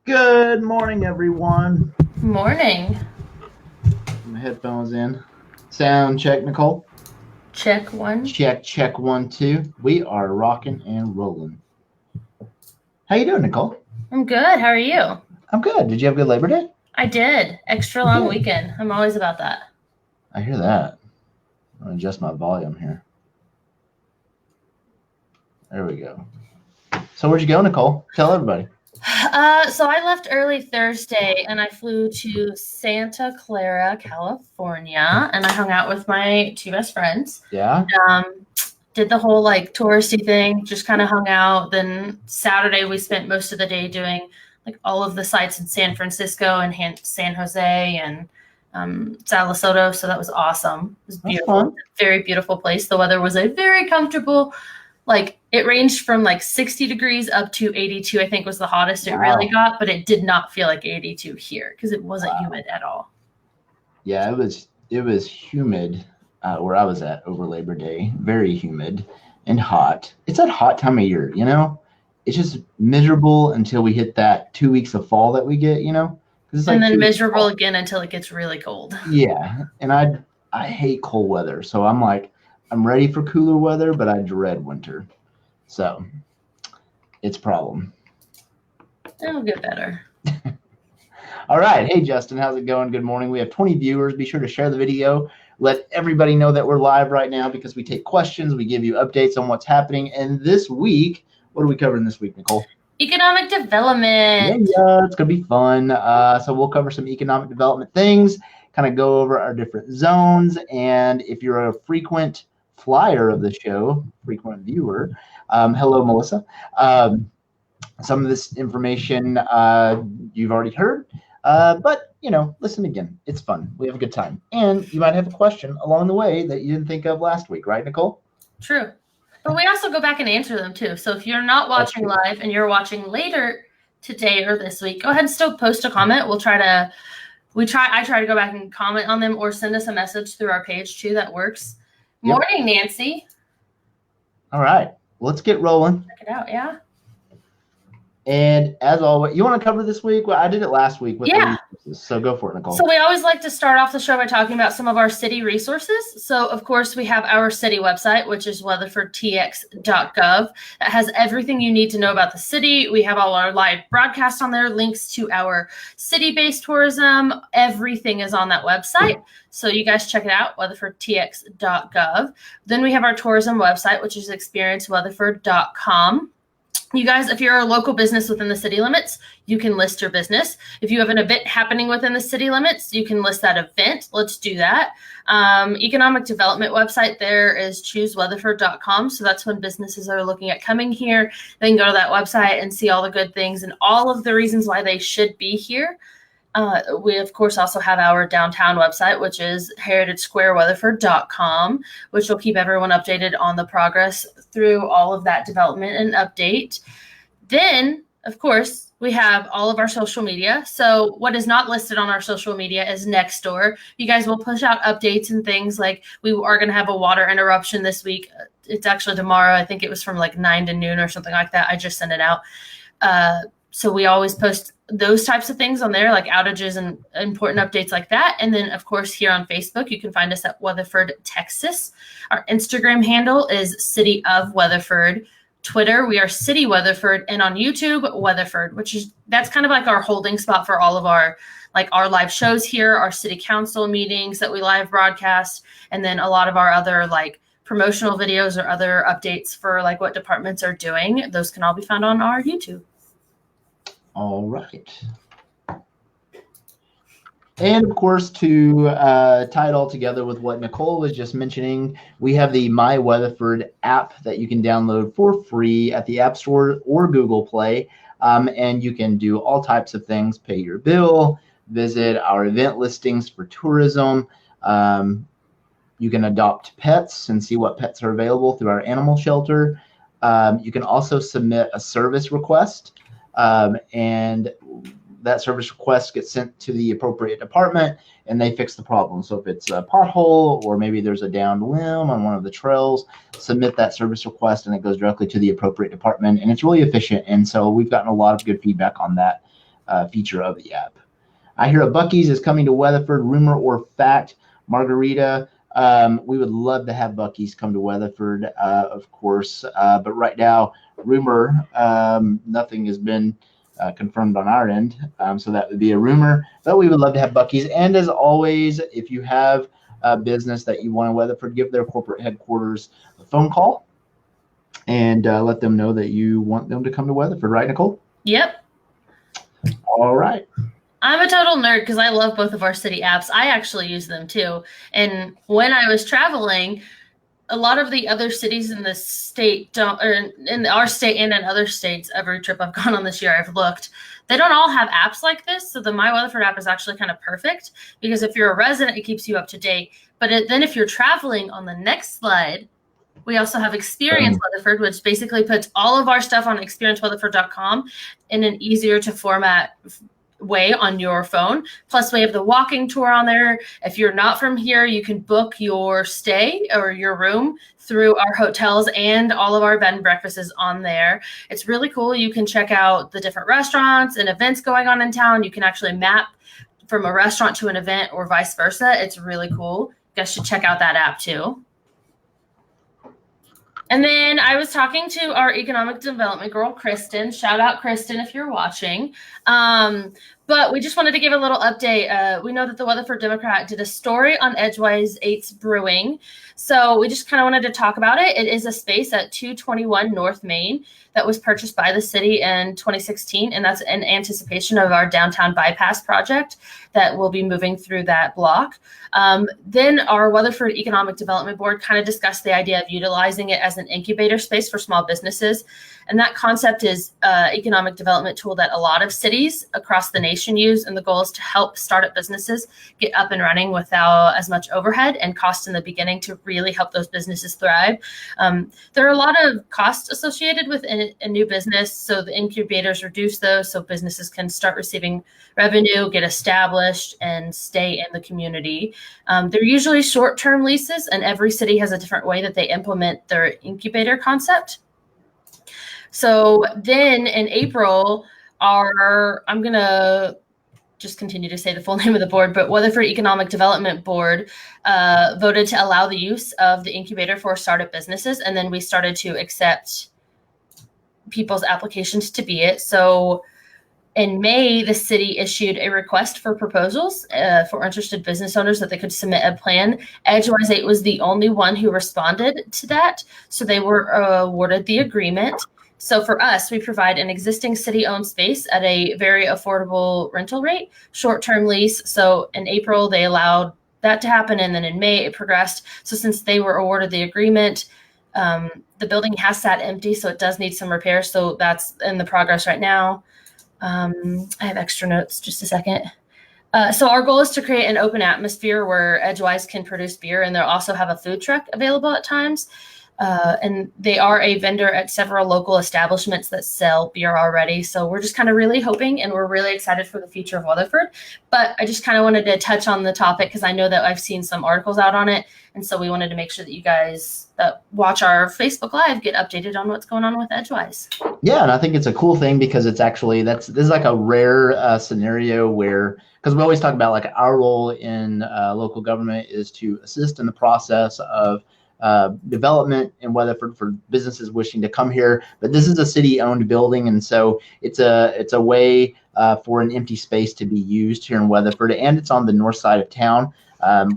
Good morning, everyone. Morning. My headphones in. Sound check, Nicole. Check one. Check 1 2. We are rocking and rolling. How you doing, Nicole? I'm good. How are you? I'm good. Did you have a good Labor Day? I did. Extra long weekend. I'm always about that. I hear that. I'm gonna adjust my volume here. There we go. So where'd you go, Nicole? Tell everybody. So I left early Thursday and I flew to Santa Clara, California, and I hung out with my two best friends. Yeah. Did the whole like touristy thing, just kind of hung out. Then Saturday we spent most of the day doing like all of the sites in San Francisco and San Jose and Salisoto. So that was awesome. It was beautiful. Very beautiful place. The weather was a very comfortable. Like it ranged from like 60 degrees up to 82, I think was the hottest it really got, but it did not feel like 82 here because it wasn't humid at all. Yeah, it was humid where I was at over Labor Day. Very humid and hot. It's that hot time of year, you know? It's just miserable until we hit that 2 weeks of fall that we get, you know? It's like and then miserable again until it gets really cold. Yeah, and I hate cold weather, so I'm like, I'm ready for cooler weather, but I dread winter. So it's a problem. It'll get better. All right. Hey, Justin, how's it going? Good morning. We have 20 viewers. Be sure to share the video. Let everybody know that we're live right now because we take questions. We give you updates on what's happening. And this week, what are we covering this week, Nicole? Economic development. Yeah, it's going to be fun. So we'll cover some economic development things, kind of go over our different zones. And if you're a frequent flyer of the show, frequent viewer, hello, Melissa. Some of this information you've already heard, but, you know, listen again. It's fun. We have a good time. And you might have a question along the way that you didn't think of last week, right, Nicole? True. But we also go back and answer them, too. So if you're not watching live and you're watching later today or this week, go ahead and still post a comment. I try to go back and comment on them or send us a message through our page, too. That works. Yep. Morning, Nancy. All right. Let's get rolling. Check it out, yeah. And as always, you want to cover this week? Well, I did it last week with the Yeah. resources. So go for it, Nicole. So we always like to start off the show by talking about some of our city resources. So of course we have our city website, which is weatherfordtx.gov. That has everything you need to know about the city. We have all our live broadcasts on there, links to our city-based tourism. Everything is on that website. So you guys check it out, weatherfordtx.gov. Then we have our tourism website, which is experienceweatherford.com. You guys, if you're a local business within the city limits, you can list your business. If you have an event happening within the city limits, you can list that event. Let's do that. Economic development website there is chooseweatherford.com. So that's when businesses are looking at coming here. They can go to that website and see all the good things and all of the reasons why they should be here. We, of course, also have our downtown website, which is heritagesquareweatherford.com, which will keep everyone updated on the progress through all of that development and update. Then, of course, we have all of our social media. So what is not listed on our social media is Nextdoor. You guys will push out updates and things like we are going to have a water interruption this week. It's actually tomorrow. I think it was from like 9 to noon or something like that. I just sent it out. So we always post those types of things on there, like outages and important updates like that. And then, of course, here on Facebook, you can find us at Weatherford, Texas. Our Instagram handle is City of Weatherford. Twitter, we are City Weatherford. And on YouTube, Weatherford, that's kind of like our holding spot for all of our live shows here, our city council meetings that we live broadcast, and then a lot of our other promotional videos or other updates for what departments are doing. Those can all be found on our YouTube. All right. And of course, to tie it all together with what Nicole was just mentioning, we have the My Weatherford app that you can download for free at the App Store or Google Play. And you can do all types of things, pay your bill, visit our event listings for tourism. You can adopt pets and see what pets are available through our animal shelter. You can also submit a service request. And that service request gets sent to the appropriate department and they fix the problem. So if it's a pothole or maybe there's a downed limb on one of the trails, submit that service request and it goes directly to the appropriate department, and it's really efficient. And so we've gotten a lot of good feedback on that feature of the app. I hear a Buc-ee's is coming to Weatherford, rumor or fact. Margarita, we would love to have Buc-ee's come to Weatherford, of course, but right now, rumor, nothing has been confirmed on our end, so that would be a rumor, but we would love to have Buc-ee's. And as always, if you have a business that you want to Weatherford, give their corporate headquarters a phone call and let them know that you want them to come to Weatherford, right, Nicole? Yep. All right. I'm a total nerd because I love both of our city apps. I actually use them too. And when I was traveling, a lot of the other cities in the state don't, or in our state and in other states, every trip I've gone on this year, I've looked, they don't all have apps like this. So the My Weatherford app is actually kind of perfect because if you're a resident, it keeps you up to date. But then if you're traveling, on the next slide, we also have Experience Weatherford, which basically puts all of our stuff on experienceweatherford.com in an easier to format way on your phone. Plus we have the walking tour on there. If you're not from here, you can book your stay or your room through our hotels, and all of our bed and breakfast is on there. It's really cool. You can check out the different restaurants and events going on in town. You can actually map from a restaurant to an event or vice versa. It's really cool. You guys should check out that app too. And then I was talking to our economic development girl, Kristen. Shout out, Kristen, if you're watching. But we just wanted to give a little update. We know that the Weatherford Democrat did a story on Edgewise 8's Brewing. So we just kind of wanted to talk about it. It is a space at 221 North Main that was purchased by the city in 2016. And that's in anticipation of our downtown bypass project that will be moving through that block. Then our Weatherford Economic Development Board kind of discussed the idea of utilizing it as an incubator space for small businesses. And that concept is an economic development tool that a lot of cities across the nation use. And the goal is to help startup businesses get up and running without as much overhead and cost in the beginning to really help those businesses thrive. There are a lot of costs associated with a new business. So the incubators reduce those so businesses can start receiving revenue, get established, and stay in the community. They're usually short-term leases, and every city has a different way that they implement their incubator concept. So then in April, I'm going to just continue to say the full name of the board, but Weatherford Economic Development Board voted to allow the use of the incubator for startup businesses. And then we started to accept people's applications to be it. So in May, the city issued a request for proposals for interested business owners that they could submit a plan. Edgewise 8 was the only one who responded to that. So they were awarded the agreement. So for us, we provide an existing city-owned space at a very affordable rental rate, short-term lease. So in April, they allowed that to happen. And then in May, it progressed. So since they were awarded the agreement, the building has sat empty, so it does need some repairs. So that's in the progress right now. I have extra notes, just a second. So our goal is to create an open atmosphere where Edgewise can produce beer, and they'll also have a food truck available at times. And they are a vendor at several local establishments that sell beer already. So we're just kind of really hoping, and we're really excited for the future of Weatherford. But I just kind of wanted to touch on the topic because I know that I've seen some articles out on it. And so we wanted to make sure that you guys that watch our Facebook Live get updated on what's going on with Edgewise. Yeah, and I think it's a cool thing because it's actually this is like a rare scenario where, because we always talk about like our role in local government is to assist in the process of development in Weatherford for businesses wishing to come here. But this is a city-owned building, and so it's a way for an empty space to be used here in Weatherford, and it's on the north side of town.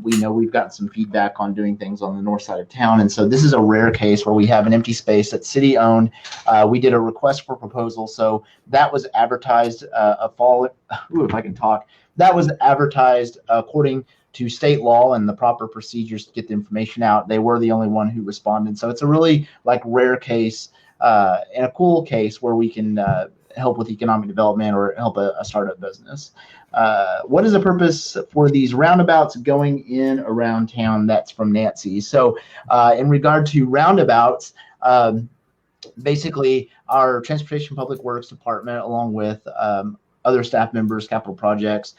We know we've gotten some feedback on doing things on the north side of town, and so this is a rare case where we have an empty space that's city-owned. We did a request for proposal, so that was advertised if I can talk. That was advertised according to state law and the proper procedures to get the information out. They were the only one who responded, so it's a really like rare case and a cool case where we can help with economic development or help a startup business. What is the purpose for these roundabouts going in around town? That's from Nancy. So in regard to roundabouts, basically our Transportation Public Works Department, along with other staff members, capital projects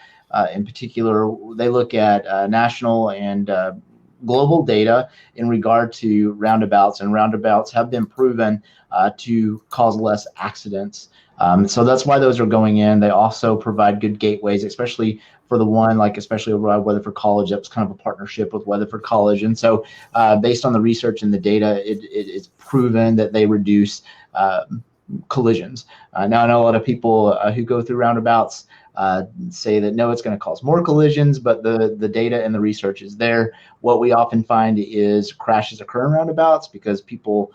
in particular, they look at national and global data in regard to roundabouts, and roundabouts have been proven to cause less accidents. So that's why those are going in. They also provide good gateways, especially for the one, like especially over at Weatherford College. That's kind of a partnership with Weatherford College. And so based on the research and the data, it is proven that they reduce collisions. Now, I know a lot of people who go through roundabouts say that no, it's going to cause more collisions, but the data and the research is there. What we often find is crashes occur in roundabouts because people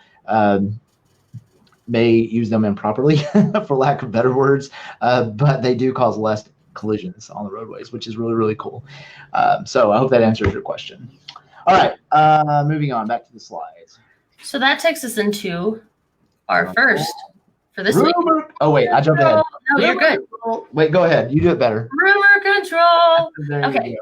may use them improperly, for lack of better words, but they do cause less collisions on the roadways, which is really, really cool. So I hope that answers your question. All right, moving on back to the slides. So that takes us into our first for this week. Oh, wait, I jumped ahead. No, you're good. Wait, go ahead. You do it better. Rumor control. There Okay.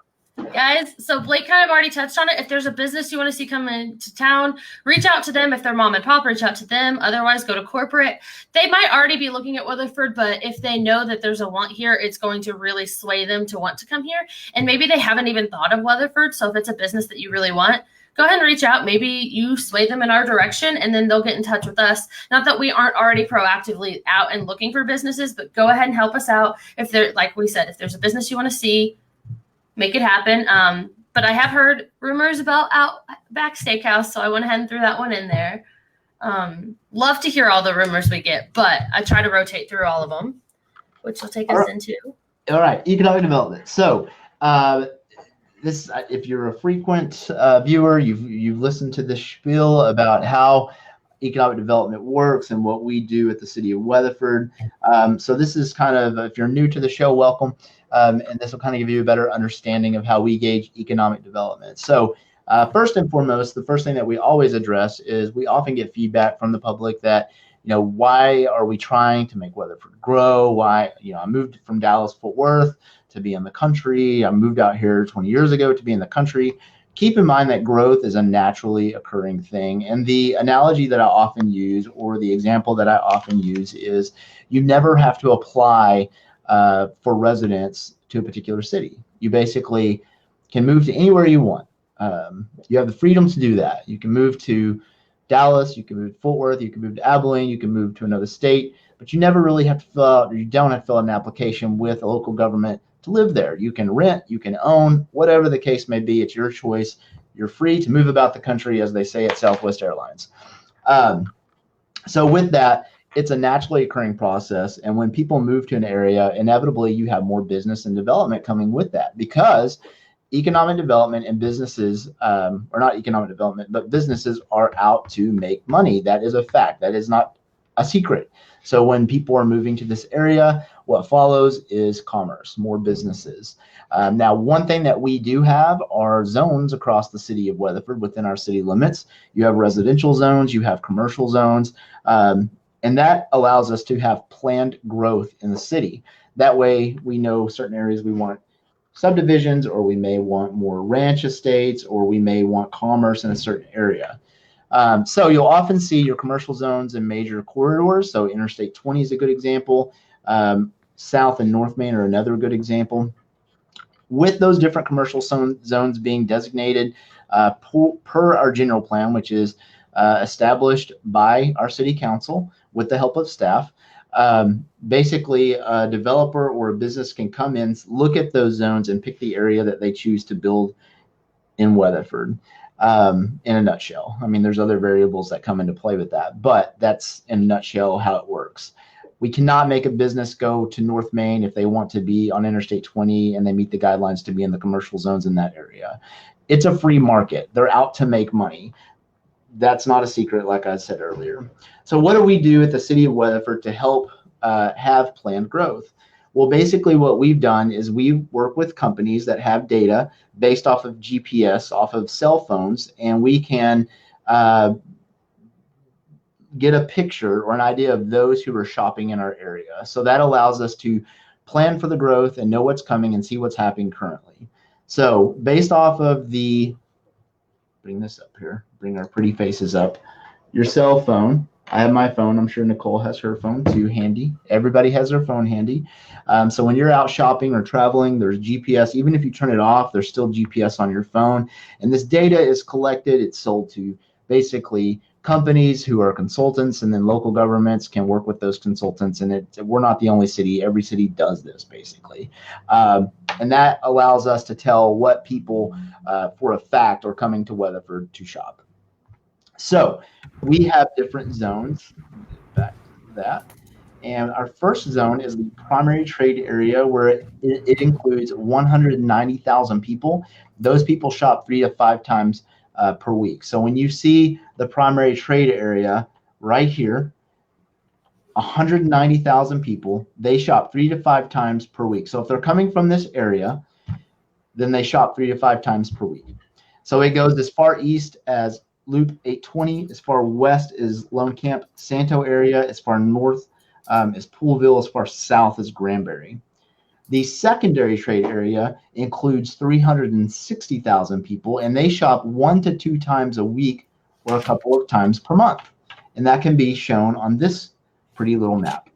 Guys, so Blake kind of already touched on it. If there's a business you want to see come into town, reach out to them. If they're mom and pop, reach out to them. Otherwise, go to corporate. They might already be looking at Weatherford, but if they know that there's a want here, it's going to really sway them to want to come here. And maybe they haven't even thought of Weatherford. So if it's a business that you really want, go ahead and reach out. Maybe you sway them in our direction, and then they'll get in touch with us. Not that we aren't already proactively out and looking for businesses, but go ahead and help us out. If they're, like we said, if there's a business you want to see, make it happen. But I have heard rumors about Outback Steakhouse, so I went ahead and threw that one in there. Love to hear all the rumors we get, but I try to rotate through all of them, which will take us into. All right, economic development. So this, if you're a frequent viewer, you've listened to this spiel about how economic development works and what we do at the City of Weatherford. So this is kind of, if you're new to the show, welcome. And this will kind of give you a better understanding of how we gauge economic development. So first and foremost, the first thing that we always address is we often get feedback from the public that, why are we trying to make Weatherford grow? Why, I moved from Dallas-Fort Worth to be in the country. I moved out here 20 years ago to be in the country. Keep in mind that growth is a naturally occurring thing. And the analogy that I often use, or the example that I often use, is you never have to apply for residence to a particular city. You basically can move to anywhere you want. You have the freedom to do that. You can move to Dallas, you can move to Fort Worth, you can move to Abilene, you can move to another state, but you never really have to fill out, or you don't have to fill out an application with a local government to live there. You can rent, you can own, whatever the case may be. It's your choice. You're free to move about the country, as they say at Southwest Airlines. So with that, it's a naturally occurring process. And when people move to an area, inevitably you have more business and development coming with that, because economic development and businesses, or not economic development, but businesses are out to make money. That is a fact. That is not a secret. So when people are moving to this area, what follows is commerce, more businesses. Now, one thing that we do have are zones across the city of Weatherford within our city limits. You have residential zones, you have commercial zones, and that allows us to have planned growth in the city. That way we know certain areas we want subdivisions, or we may want more ranch estates, or we may want commerce in a certain area. So you'll often see your commercial zones in major corridors. So Interstate 20 is a good example. South and North Main are another good example. With those different commercial zones being designated per our general plan, which is established by our city council with the help of staff, basically a developer or a business can come in, look at those zones, and pick the area that they choose to build in Weatherford. In a nutshell. I mean, there's other variables that come into play with that, but that's in a nutshell how it works. We cannot make a business go to North Main if they want to be on Interstate 20 and they meet the guidelines to be in the commercial zones in that area. It's a free market. They're out to make money. That's not a secret, like I said earlier. So what do we do at the City of Weatherford to help have planned growth? Well, basically what we've done is we work with companies that have data based off of GPS, off of cell phones, and we can get a picture or an idea of those who are shopping in our area. So that allows us to plan for the growth and know what's coming and see what's happening currently. So based off of bring this up here, bring our pretty faces up, your cell phone. I have my phone. I'm sure Nicole has her phone too handy. Everybody has their phone handy. So when you're out shopping or traveling, there's GPS. Even if you turn it off, there's still GPS on your phone. And this data is collected. It's sold to basically companies who are consultants, and then local governments can work with those consultants. And we're not the only city. Every city does this basically. And that allows us to tell what people for a fact are coming to Weatherford to shop. So we have different zones. Back to that. And our first zone is the primary trade area, where it includes 190,000 people. Those people shop 3 to 5 times per week. So when you see the primary trade area right here, 190,000 people, they shop 3 to 5 times per week. So if they're coming from this area, then they shop 3 to 5 times per week. So it goes as far east as Loop 820, as far west is Lone Camp Santo area, as far north is Poolville, as far south as Granbury. The secondary trade area includes 360,000 people, and they shop 1 to 2 times a week or a couple of times per month. And that can be shown on this pretty little map.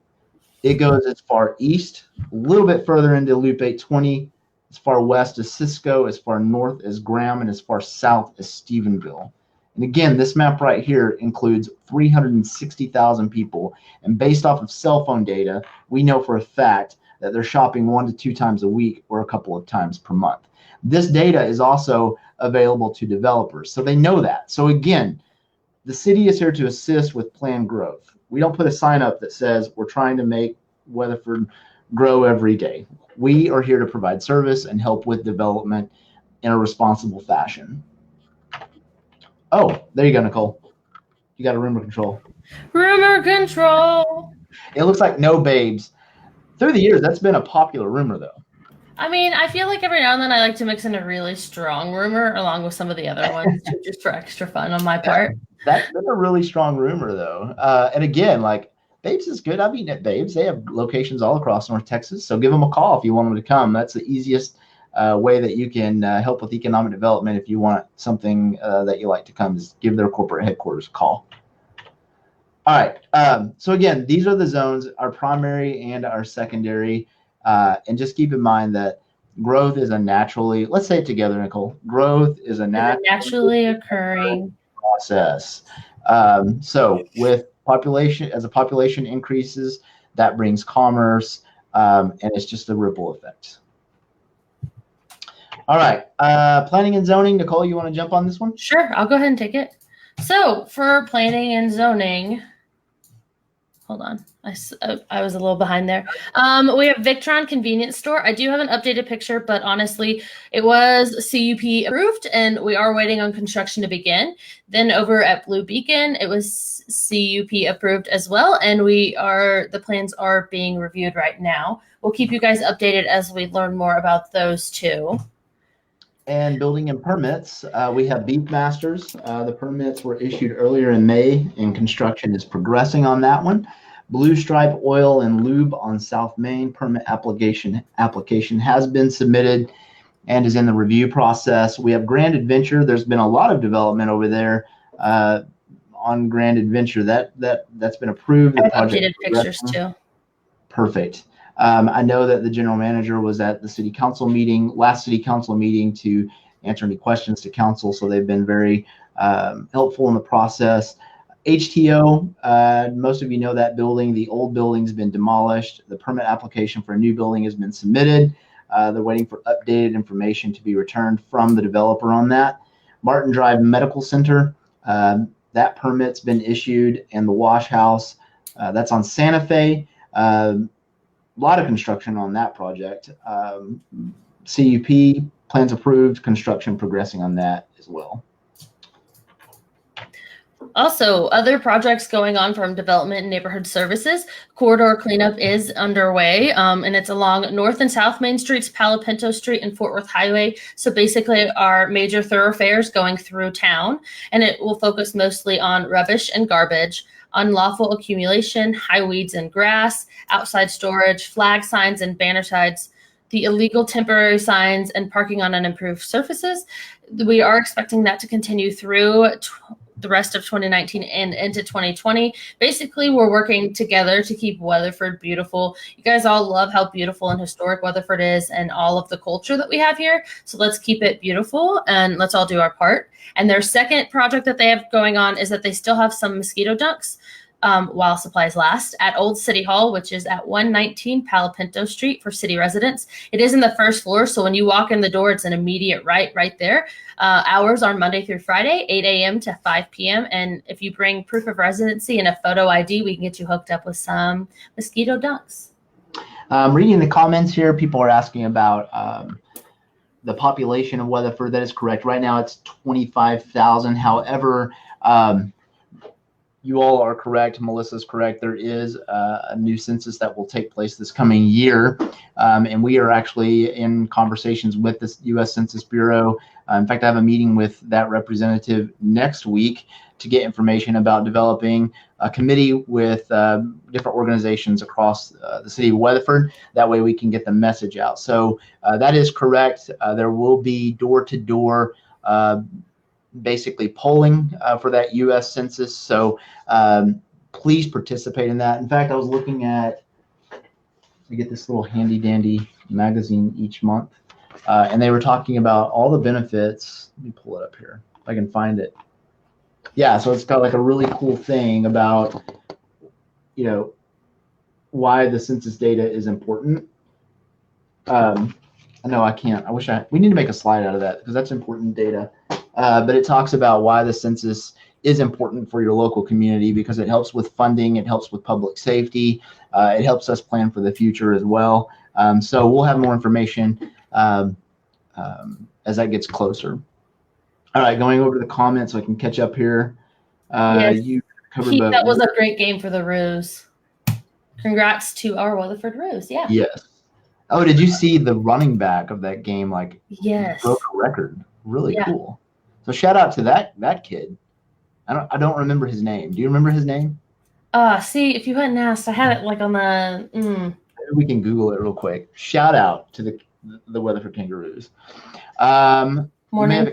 It goes as far east, a little bit further into Loop 820, as far west as Cisco, as far north as Graham, and as far south as Stephenville. And again, this map right here includes 360,000 people. And based off of cell phone data, we know for a fact that they're shopping 1 to 2 times a week or a couple of times per month. This data is also available to developers, so they know that. So again, the city is here to assist with planned growth. We don't put a sign up that says we're trying to make Weatherford grow every day. We are here to provide service and help with development in a responsible fashion. Oh, there you go, Nicole. You got a rumor control. Rumor control. It looks like no babes. Through the years, that's been a popular rumor, though. I mean, I feel like every now and then I like to mix in a really strong rumor along with some of the other ones, just for extra fun on my part. That's a really strong rumor, though. And again, like, Babes is good. I've eaten at Babes. They have locations all across North Texas. So give them a call if you want them to come. That's the easiest way that you can help with economic development. If you want something that you like to come, is give their corporate headquarters a call. All right. So again, these are the zones, our primary and our secondary. And just keep in mind that growth is a naturally, let's say it together, Nicole. Growth is a naturally occurring process. So with population, as the population increases, that brings commerce, and it's just a ripple effect. All right, planning and zoning. Nicole, you want to jump on this one? Sure, I'll go ahead and take it. So for planning and zoning, hold on. I was a little behind there. We have Victron Convenience Store. I do have an updated picture, but honestly, it was CUP approved, and we are waiting on construction to begin. Then over at Blue Beacon, it was CUP approved as well, and the plans are being reviewed right now. We'll keep you guys updated as we learn more about those two. And building and permits, we have Beefmasters. The permits were issued earlier in May, and construction is progressing on that one. Blue Stripe Oil and Lube on South Main permit application has been submitted and is in the review process. We have Grand Adventure. There's been a lot of development over there on Grand Adventure. That's been approved. The project updated pictures too. Perfect. I know that the general manager was at the last city council meeting to answer any questions to council. So they've been very helpful in the process. HTO, most of you know that building. The old building's been demolished. The permit application for a new building has been submitted. They're waiting for updated information to be returned from the developer on that. Martin Drive Medical Center, that permit's been issued, and the wash house, that's on Santa Fe. A lot of construction on that project. CUP, plans approved, construction progressing on that as well. Also, other projects going on from Development and Neighborhood Services. Corridor cleanup is underway, and it's along North and South Main Streets, Palo Pinto Street, and Fort Worth Highway. So basically our major thoroughfares going through town, and it will focus mostly on rubbish and garbage, unlawful accumulation, high weeds and grass, outside storage, flag signs and banner signs, the illegal temporary signs, and parking on unimproved surfaces. We are expecting that to continue through the rest of 2019 and into 2020. Basically, we're working together to keep Weatherford beautiful. You guys all love how beautiful and historic Weatherford is and all of the culture that we have here. So let's keep it beautiful and let's all do our part. And their second project that they have going on is that they still have some mosquito dunks while supplies last at Old City Hall, which is at 119 Palo Pinto Street for city residents. It is in the first floor, so when you walk in the door, it's an immediate right there. Hours are Monday through Friday, 8 a.m. to 5 p.m. And if you bring proof of residency and a photo ID, we can get you hooked up with some mosquito dunks. Reading the comments here, people are asking about the population of Weatherford. That is correct. Right now it's 25,000. However, you all are correct. Melissa's correct. There is a new census that will take place this coming year. And we are actually in conversations with the U.S. Census Bureau. In fact, I have a meeting with that representative next week to get information about developing a committee with different organizations across the city of Weatherford. That way we can get the message out. So that is correct. There will be door-to-door basically polling for that U.S. Census. So please participate in that. In fact, I was looking at, I get this little handy dandy magazine each month, and they were talking about all the benefits. Let me pull it up here if I can find it. Yeah, so it's got like a really cool thing about, you know, why the census data is important. No, I can't. We need to make a slide out of that because that's important data. But it talks about why the census is important for your local community because it helps with funding, it helps with public safety, it helps us plan for the future as well. So we'll have more information as that gets closer. All right, going over to the comments so I can catch up here. Yes. You covered that was a great game for the Roos. Congrats to our Weatherford Roos. Yeah. Yes. Oh, did you see the running back of that game? Like, yes, broke a record. Really cool. So shout out to that kid. I don't remember his name. Do you remember his name? See, if you hadn't asked, I had it like on the. Maybe we can Google it real quick. Shout out to the Weatherford Kangaroos. Morning,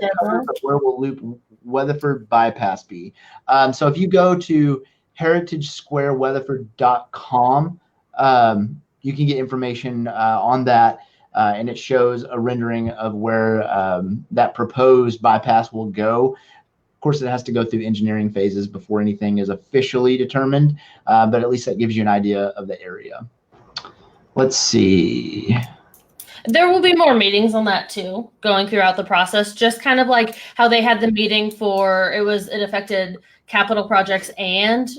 where will Loop Weatherford bypass be? So if you go to heritagesquareweatherford.com, you can get information on that, and it shows a rendering of where that proposed bypass will go. course, it has to go through engineering phases before anything is officially determined, but at least that gives you an idea of the area. Let's see. There will be more meetings on that too, going throughout the process, just kind of like how they had the meeting for, it affected capital projects and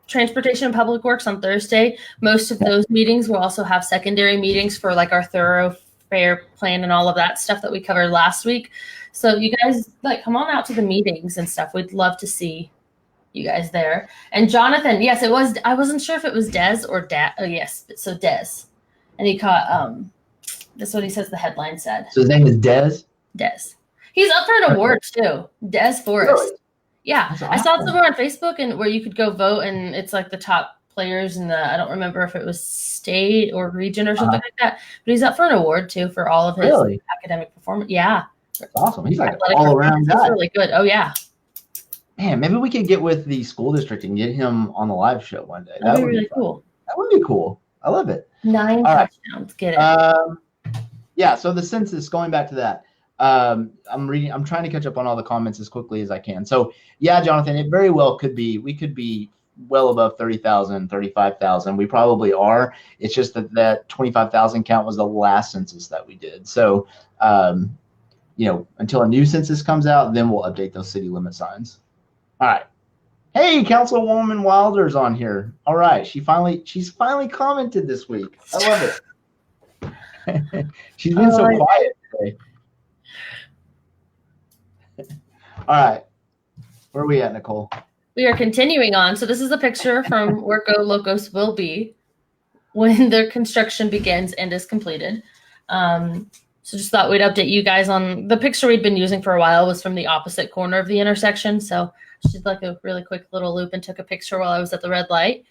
transportation and public works on Thursday. Most of those meetings will also have secondary meetings for like our thoroughfare plan and all of that stuff that we covered last week. So you guys like come on out to the meetings and stuff. We'd love to see you guys there. And Jonathan, yes, it was, I wasn't sure if it was Des or Oh yes, so Des. And he caught that's what he says the headline said. So his name is Des? Des. He's up for an award too. Des Forrest. Really? Yeah. Awesome. I saw it somewhere on Facebook and where you could go vote and it's like the top players in the, I don't remember if it was state or region or something like that. But he's up for an award too for all of his academic performance. Yeah. That's awesome. He's like an all-around guy. He's really good. Oh yeah. Man, maybe we could get with the school district and get him on the live show one day. That would be really cool. That would be cool. I love it. 9 touchdowns. Get it. Yeah, so the census, going back to that, I'm trying to catch up on all the comments as quickly as I can. So yeah, Jonathan, it very well could be, we could be well above 30,000, 35,000. We probably are. It's just that 25,000 count was the last census that we did. So, until a new census comes out, then we'll update those city limit signs. All right. Hey, Councilwoman Wilder's on here. All right. She's finally commented this week. I love it. She's been so quiet today. All right. Where are we at, Nicole? We are continuing on. So this is a picture from where Go Locos will be when their construction begins and is completed. So just thought we'd update you guys on the picture we'd been using for a while was from the opposite corner of the intersection. So she did like a really quick little loop and took a picture while I was at the red light.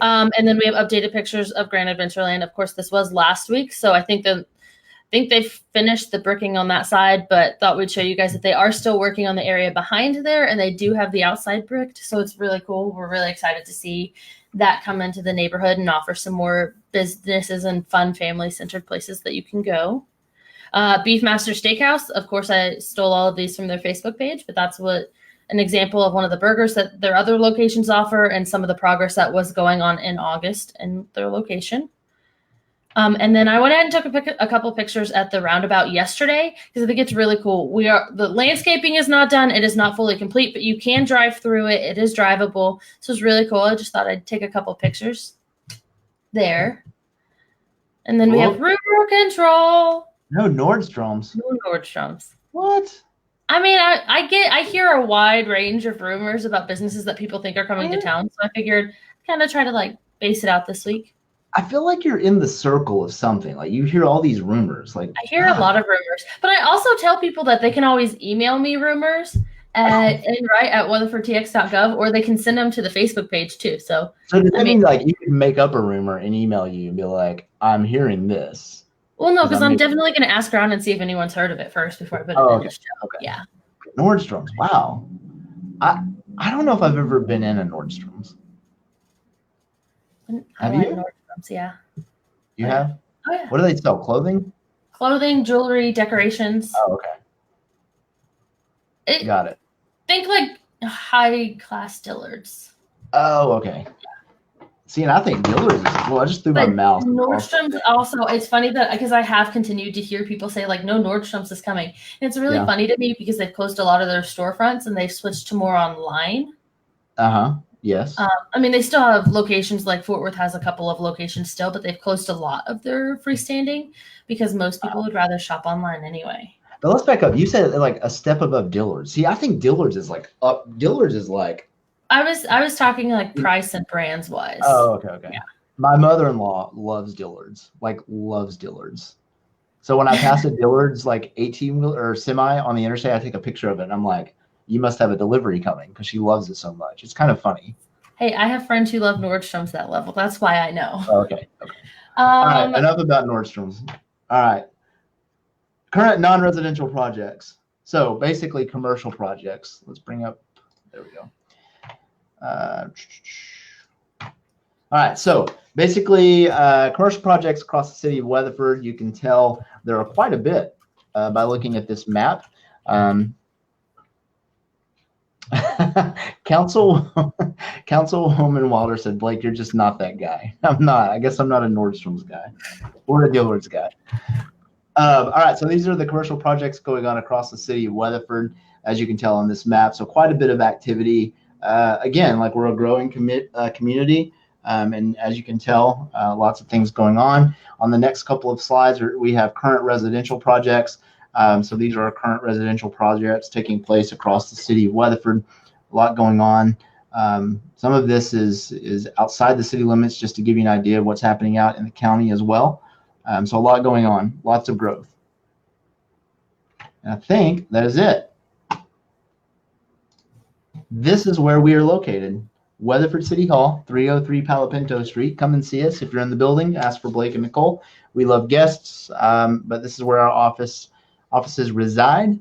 And then we have updated pictures of Grand Adventureland. Of course, this was last week. So I think they've finished the bricking on that side, but thought we'd show you guys that they are still working on the area behind there and they do have the outside bricked. So it's really cool. We're really excited to see that come into the neighborhood and offer some more businesses and fun family-centered places that you can go. Beefmaster Steakhouse. Of course, I stole all of these from their Facebook page, but that's an example of one of the burgers that their other locations offer and some of the progress that was going on in August in their location. And then I went ahead and took a couple pictures at the roundabout yesterday because I think it's really cool. The landscaping is not done. It is not fully complete, but you can drive through it. It is drivable. So it's really cool. I just thought I'd take a couple pictures there. And then we have rumor control. No Nordstroms. No Nordstroms. What? I mean, I hear a wide range of rumors about businesses that people think are coming to town. So I figured kind of try to like base it out this week. I feel like you're in the circle of something. Like you hear all these rumors. Like I hear a lot of rumors, but I also tell people that they can always email me rumors at weatherfordtx.gov, or they can send them to the Facebook page too. So does that mean like you can make up a rumor and email you and be like, I'm hearing this? Well, no, because I'm definitely going to ask around and see if anyone's heard of it first before I put it in the show. Okay. Yeah. Nordstrom's. Wow. I don't know if I've ever been in a Nordstrom's. Have you? Nordstrom's, yeah. You have? Oh, yeah. What do they sell? Clothing? Clothing, jewelry, decorations. Oh, okay. Got it. Think like high-class Dillard's. Oh, okay. See, and I think Dillard's I just threw my mouth. Nordstrom's also, it's funny that because I have continued to hear people say like, no, Nordstrom's is coming. And it's really funny to me because they've closed a lot of their storefronts and they've switched to more online. Yes. I mean, they still have locations like Fort Worth has a couple of locations still, but they've closed a lot of their freestanding because most people would rather shop online anyway. But let's back up. You said like a step above Dillard's. See, I think Dillard's is like up. Dillard's is like. I was talking like price and brands wise. Oh, okay. Yeah. My mother-in-law loves Dillard's, like loves Dillard's. So when I pass a Dillard's like 18-wheel or semi on the interstate, I take a picture of it and I'm like, you must have a delivery coming because she loves it so much. It's kind of funny. Hey, I have friends who love Nordstrom's that level. That's why I know. Okay. All right, enough about Nordstrom's. All right. Current non-residential projects. So basically commercial projects. Let's bring up, there we go. All right, so basically commercial projects across the city of Weatherford, you can tell there are quite a bit by looking at this map. Councilwoman Wilder said, Blake, you're just not that guy. I'm not. I guess I'm not a Nordstrom's guy or a Dillard's guy. All right, so these are the commercial projects going on across the city of Weatherford, as you can tell on this map. So quite a bit of activity. Again, like we're a growing community, and as you can tell, lots of things going on. On the next couple of slides, we have current residential projects. So these are our current residential projects taking place across the city of Weatherford. A lot going on. Some of this is outside the city limits, just to give you an idea of what's happening out in the county as well. So a lot going on, lots of growth. And I think that is it. This is where we are located. Weatherford City Hall, 303 Palo Pinto Street. Come and see us. If you're in the building, ask for Blake and Nicole. We love guests, but this is where our offices reside.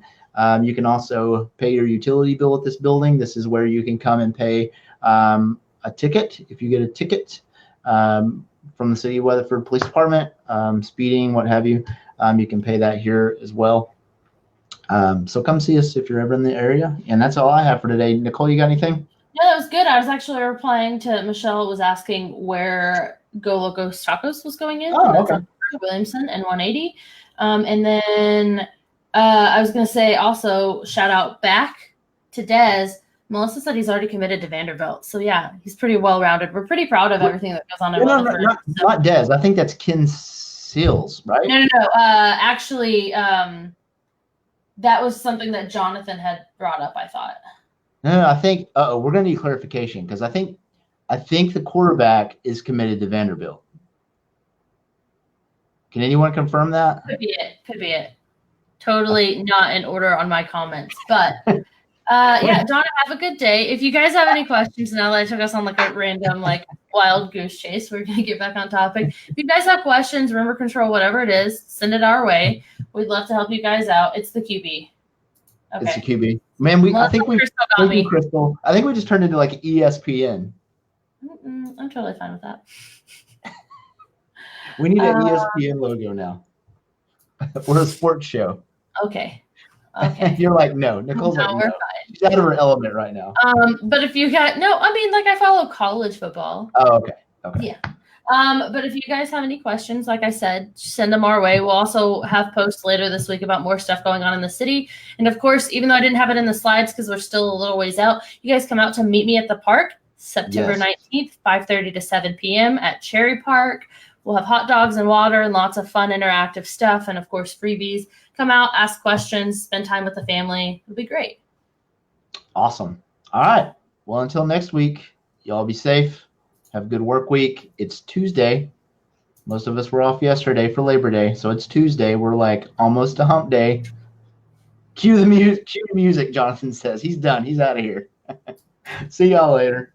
You can also pay your utility bill at this building. This is where you can come and pay a ticket. If you get a ticket from the City of Weatherford Police Department, speeding, what have you, you can pay that here as well. So come see us if you're ever in the area. And that's all I have for today. Nicole, you got anything? Yeah, that was good. I was actually replying to Michelle, was asking where Go Locos Tacos was going in. Oh, okay. Williamson and 180. And then I was going to say also shout out back to Des. Melissa said he's already committed to Vanderbilt. So yeah, he's pretty well-rounded. We're pretty proud of everything that goes on in Weatherford. Not Des. I think that's Ken Seals, right? No. Actually, that was something that Jonathan had brought up, I thought. No, I think we're going to need clarification, because I think the quarterback is committed to Vanderbilt. Can anyone confirm that? Could be it. Totally not in order on my comments, but yeah, Donna, have a good day. If you guys have any questions, now that I took us on like a random like wild goose chase, we're gonna get back on topic. If you guys have questions, remote control, whatever it is, send it our way. We'd love to help you guys out. It's the QB. Okay. It's the QB. Man, I think we Crystal. I think we just turned into like ESPN. I'm totally fine with that. We need an ESPN logo now. We're a sports show. Okay. You're like, no. Nicole's like, no. She's out of her element right now. But if you got I follow college football. Oh, okay. Yeah. But if you guys have any questions, like I said, send them our way. We'll also have posts later this week about more stuff going on in the city. And of course, even though I didn't have it in the slides because we're still a little ways out, you guys come out to meet me at the park September 19th, 5:30 to 7 p.m. at Cherry Park. We'll have hot dogs and water and lots of fun interactive stuff. And of course, freebies. Come out, ask questions, spend time with the family. It'll be great. Awesome. All right. Well, until next week, y'all be safe. Have a good work week. It's Tuesday. Most of us were off yesterday for Labor Day, so it's Tuesday. We're like almost to hump day. Cue the music, Jonathan says. He's done. He's out of here. See y'all later.